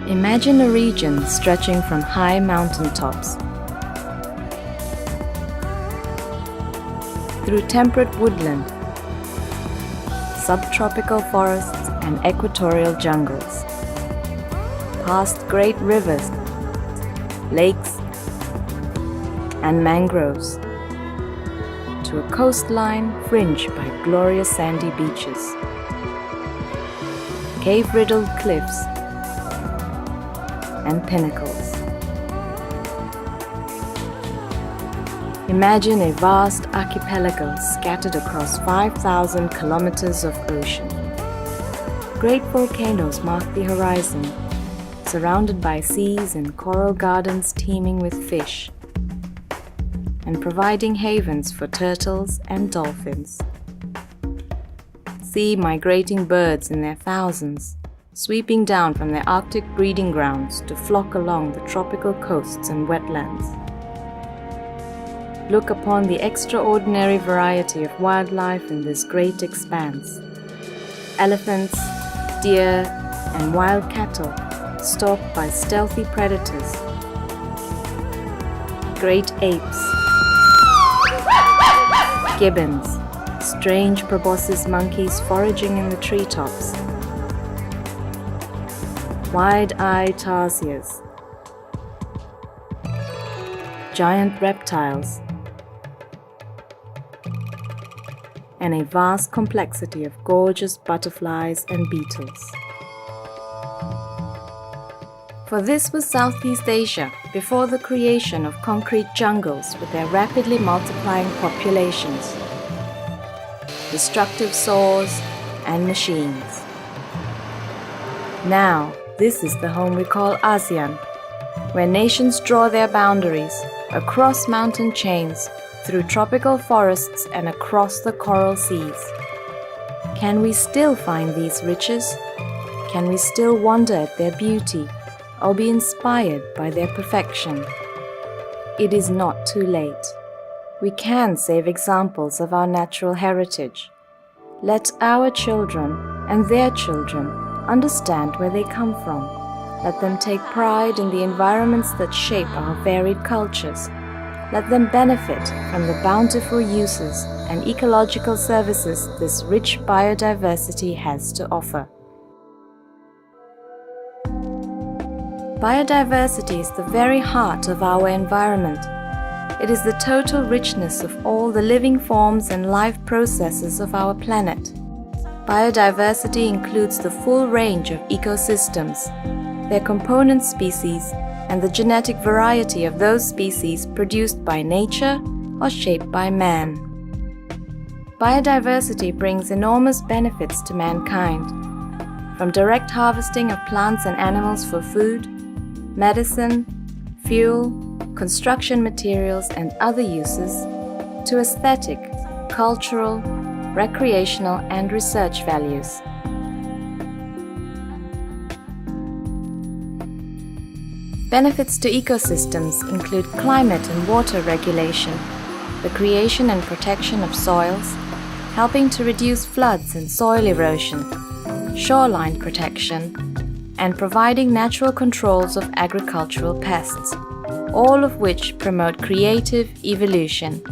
Imagine a region stretching from high mountain tops through temperate woodland, subtropical forests and equatorial jungles, past great rivers, lakes and mangroves, to a coastline fringed by glorious sandy beaches, cave-riddled cliffs and pinnacles. Imagine a vast archipelago scattered across 5,000 kilometers of ocean. Great volcanoes mark the horizon, surrounded by seas and coral gardens teeming with fish, and providing havens for turtles and dolphins. See migrating birds in their thousands, sweeping down from their Arctic breeding grounds to flock along the tropical coasts and wetlands. Look upon the extraordinary variety of wildlife in this great expanse. Elephants, deer, and wild cattle stalked by stealthy predators. Great apes, gibbons, strange proboscis monkeys foraging in the treetops, wide-eyed tarsiers, giant reptiles, and a vast complexity of gorgeous butterflies and beetles. For this was Southeast Asia before the creation of concrete jungles with their rapidly multiplying populations, destructive saws and machines. Now, this is the home we call ASEAN, where nations draw their boundaries across mountain chains, through tropical forests and across the coral seas. Can we still find these riches? Can we still wonder at their beauty or be inspired by their perfection? It is not too late. We can save examples of our natural heritage. Let our children and their children understand where they come from. Let them take pride in the environments that shape our varied cultures. Let them benefit from the bountiful uses and ecological services this rich biodiversity has to offer. Biodiversity is the very heart of our environment. It is the total richness of all the living forms and life processes of our planet. Biodiversity includes the full range of ecosystems, their component species, and the genetic variety of those species produced by nature or shaped by man. Biodiversity brings enormous benefits to mankind, from direct harvesting of plants and animals for food, medicine, fuel, construction materials, and other uses, to aesthetic, cultural, recreational, and research values. Benefits to ecosystems include climate and water regulation, the creation and protection of soils, helping to reduce floods and soil erosion, shoreline protection, and providing natural controls of agricultural pests, all of which promote creative evolution.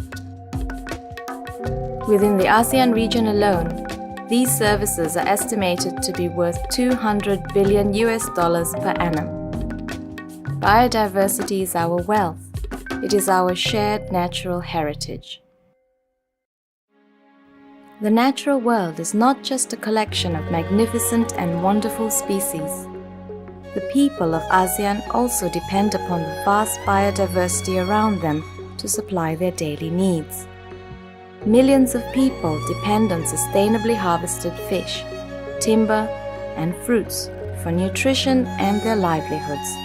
Within the ASEAN region alone, These services are estimated to be worth $200 billion per annum. Biodiversity is our wealth. It is our shared natural heritage. The natural world is not just a collection of magnificent and wonderful species. The people of ASEAN also depend upon the vast biodiversity around them to supply their daily needs. Millions of people depend on sustainably harvested fish, timber, and fruits for nutrition and their livelihoods.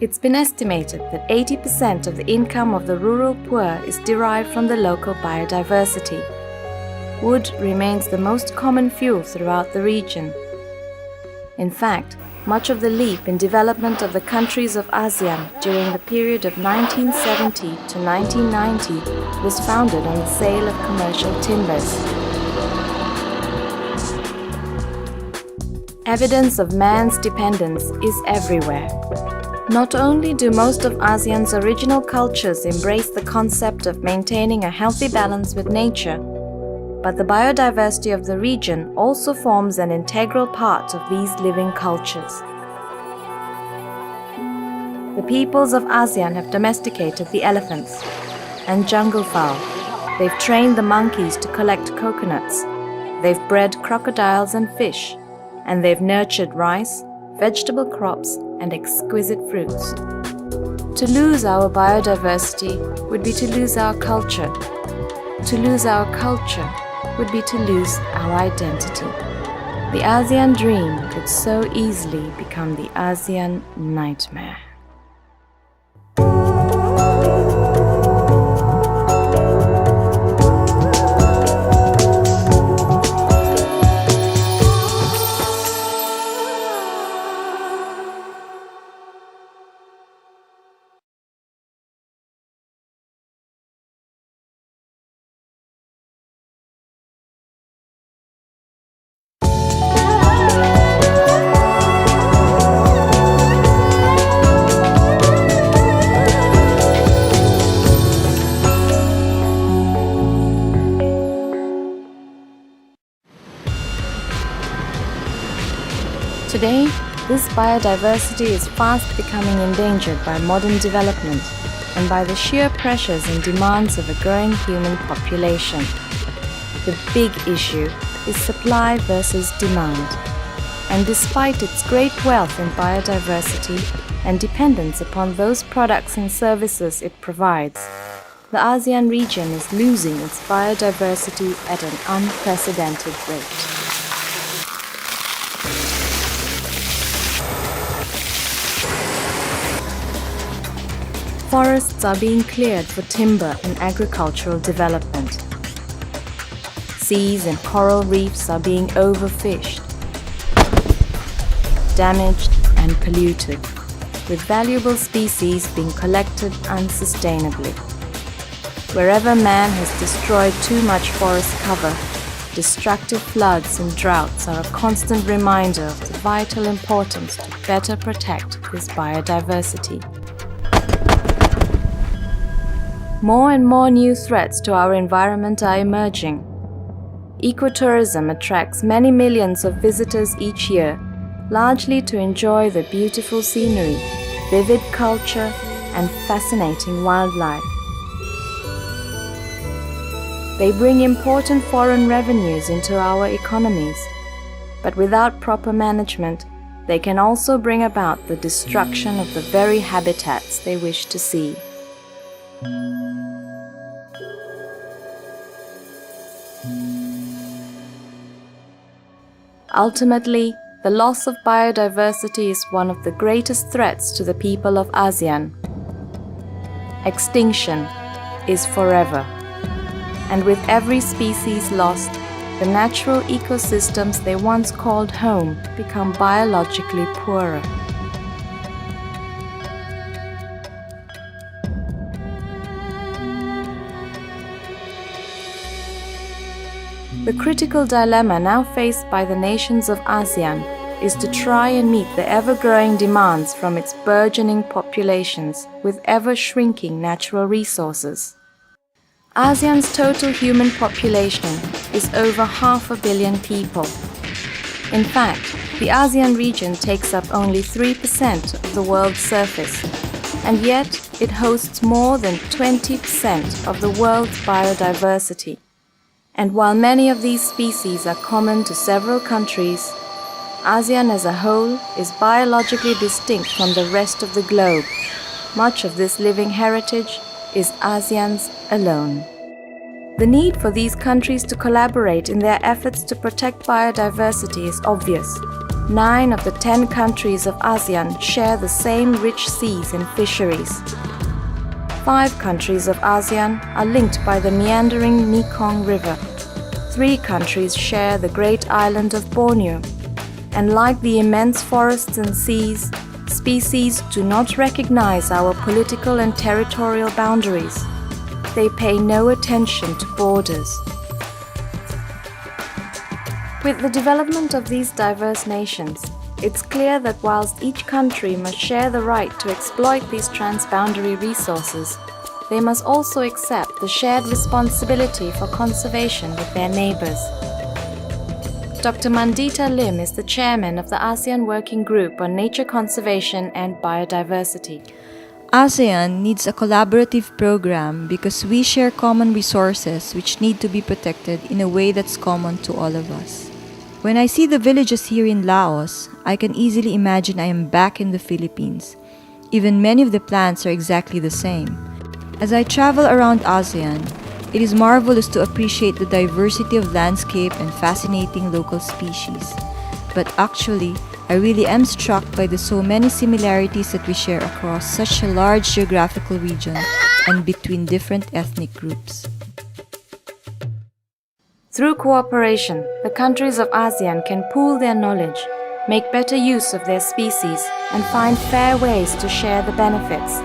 It's been estimated that 80% of the income of the rural poor is derived from the local biodiversity. Wood remains the most common fuel throughout the region. In fact, much of the leap in development of the countries of ASEAN during the period of 1970 to 1990 was founded on the sale of commercial timbers. Evidence of man's dependence is everywhere. Not only do most of ASEAN's original cultures embrace the concept of maintaining a healthy balance with nature, but the biodiversity of the region also forms an integral part of these living cultures. The peoples of ASEAN have domesticated the elephants and jungle fowl. They've trained the monkeys to collect coconuts. They've bred crocodiles and fish, and they've nurtured rice, vegetable crops, and exquisite fruits. To lose our biodiversity would be to lose our culture. To lose our culture would be to lose our identity. The ASEAN dream could so easily become the ASEAN nightmare. Today, this biodiversity is fast becoming endangered by modern development and by the sheer pressures and demands of a growing human population. The big issue is supply versus demand. And despite its great wealth in biodiversity and dependence upon those products and services it provides, the ASEAN region is losing its biodiversity at an unprecedented rate. Forests are being cleared for timber and agricultural development. Seas and coral reefs are being overfished, damaged and polluted, with valuable species being collected unsustainably. Wherever man has destroyed too much forest cover, destructive floods and droughts are a constant reminder of the vital importance to better protect this biodiversity. More and more new threats to our environment are emerging. Ecotourism attracts many millions of visitors each year, largely to enjoy the beautiful scenery, vivid culture, and fascinating wildlife. They bring important foreign revenues into our economies, but without proper management, they can also bring about the destruction of the very habitats they wish to see. Ultimately, the loss of biodiversity is one of the greatest threats to the people of ASEAN. Extinction is forever, and with every species lost, the natural ecosystems they once called home become biologically poorer. The critical dilemma now faced by the nations of ASEAN is to try and meet the ever-growing demands from its burgeoning populations with ever-shrinking natural resources. ASEAN's total human population is over 500 million people. In fact, the ASEAN region takes up only 3% of the world's surface, and yet it hosts more than 20% of the world's biodiversity. And while many of these species are common to several countries, ASEAN as a whole is biologically distinct from the rest of the globe. Much of this living heritage is ASEAN's alone. The need for these countries to collaborate in their efforts to protect biodiversity is obvious. 9 of the 10 countries of ASEAN share the same rich seas and fisheries. 5 countries of ASEAN are linked by the meandering Mekong River. 3 countries share the great island of Borneo. And like the immense forests and seas, species do not recognize our political and territorial boundaries. They pay no attention to borders. With the development of these diverse nations, it's clear that whilst each country must share the right to exploit these transboundary resources, they must also accept the shared responsibility for conservation with their neighbors. Dr. Mandita Lim is the chairman of the ASEAN Working Group on Nature Conservation and Biodiversity. ASEAN needs a collaborative program because we share common resources which need to be protected in a way that's common to all of us. When I see the villages here in Laos, I can easily imagine I am back in the Philippines. Even many of the plants are exactly the same. As I travel around ASEAN, it is marvelous to appreciate the diversity of landscape and fascinating local species. But actually, I really am struck by the so many similarities that we share across such a large geographical region and between different ethnic groups. Through cooperation, the countries of ASEAN can pool their knowledge, make better use of their species, and find fair ways to share the benefits.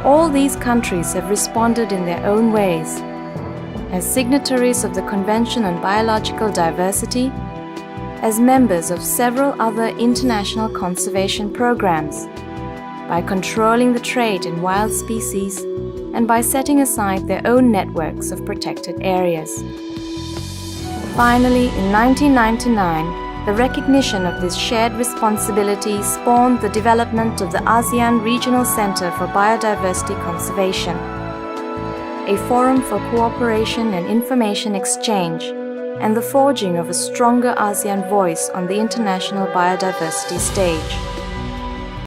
All these countries have responded in their own ways. As signatories of the Convention on Biological Diversity, as members of several other international conservation programs, by controlling the trade in wild species, and by setting aside their own networks of protected areas. Finally, in 1999, the recognition of this shared responsibility spawned the development of the ASEAN Regional Center for Biodiversity Conservation, a forum for cooperation and information exchange, and the forging of a stronger ASEAN voice on the international biodiversity stage.